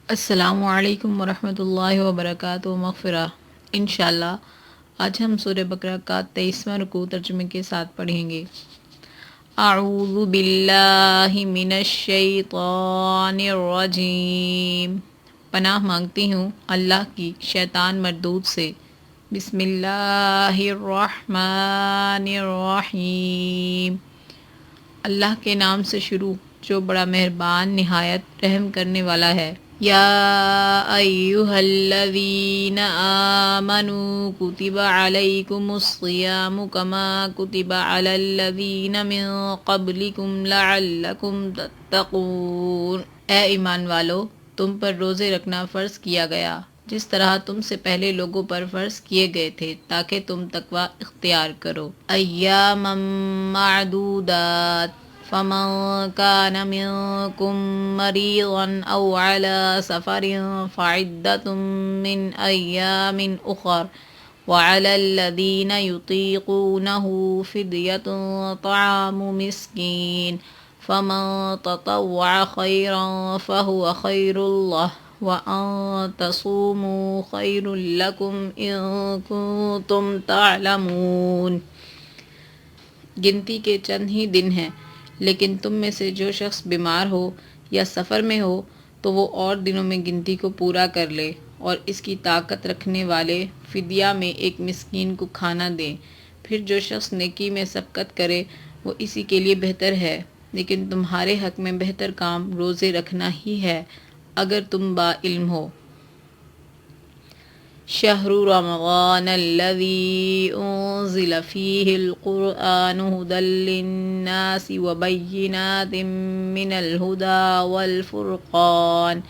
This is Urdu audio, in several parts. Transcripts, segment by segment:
السلام علیکم ورحمۃ اللہ وبرکاتہ مغفرہ۔ انشاءاللہ آج ہم سورہ بقرہ کا 23واں رکوع ترجمے کے ساتھ پڑھیں گے۔ اعوذ باللہ من الشیطان الرجیم، پناہ مانگتی ہوں اللہ کی شیطان مردود سے۔ بسم اللہ الرحمن الرحیم، اللہ کے نام سے شروع جو بڑا مہربان نہایت رحم کرنے والا ہے۔ یا ایھا الذین آمنوا کتب علیکم الصیام کما کتب علی الذین من قبلکم لعلکم تتقون، اے ایمان والو تم پر روزے رکھنا فرض کیا گیا جس طرح تم سے پہلے لوگوں پر فرض کیے گئے تھے تاکہ تم تقوی اختیار کرو۔ ایاما معدودات، فمن كان منكم مريضا أو على سفر فعدة من أيام أخر، وعلى الذين يطيقونه فدية طعام مسكين، فمن تطوع خيرا فهو خير له، وأن تصوموا خير لكم إن كنتم تعلمون۔ گنتی کے چند ہی دن ہیں، لیکن تم میں سے جو شخص بیمار ہو یا سفر میں ہو تو وہ اور دنوں میں گنتی کو پورا کر لے، اور اس کی طاقت رکھنے والے فدیہ میں ایک مسکین کو کھانا دیں۔ پھر جو شخص نیکی میں سبقت کرے وہ اسی کے لیے بہتر ہے، لیکن تمہارے حق میں بہتر کام روزے رکھنا ہی ہے اگر تم با علم ہو۔ شہر رمضان الذی انزل فیہ القرآن ھدی للناس وبینات من الھدی والفرقان،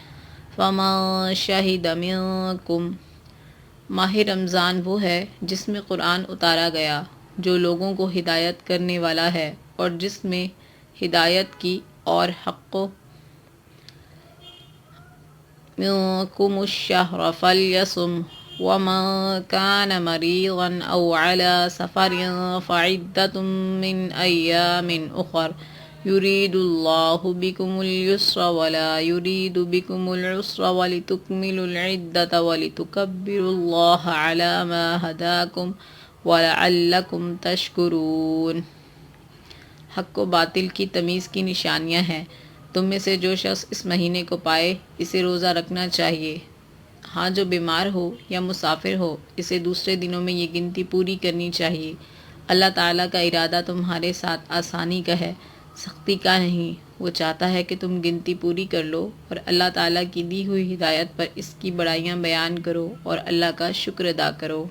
فمن شہد منکم، ماہ رمضان وہ ہے جس میں قرآن اتارا گیا جو لوگوں کو ہدایت کرنے والا ہے اور جس میں ہدایت کی اور حق منکم الشہر فلیصم، ومن كان مريضا أو على سفر فعدة من أيام أخر، يريد الله بكم اليسر ولا يريد بكم العسر ولتكملوا العدة ولتكبروا الله على ما هداكم ولعلكم تشكرون۔ حق و باطل کی تمیز کی نشانیاں ہیں، تم میں سے جو شخص اس مہینے کو پائے اسے روزہ رکھنا چاہیے، ہاں جو بیمار ہو یا مسافر ہو اسے دوسرے دنوں میں یہ گنتی پوری کرنی چاہیے۔ اللہ تعالیٰ کا ارادہ تمہارے ساتھ آسانی کا ہے، سختی کا نہیں۔ وہ چاہتا ہے کہ تم گنتی پوری کر لو اور اللہ تعالیٰ کی دی ہوئی ہدایت پر اس کی بڑائیاں بیان کرو اور اللہ کا شکر ادا کرو۔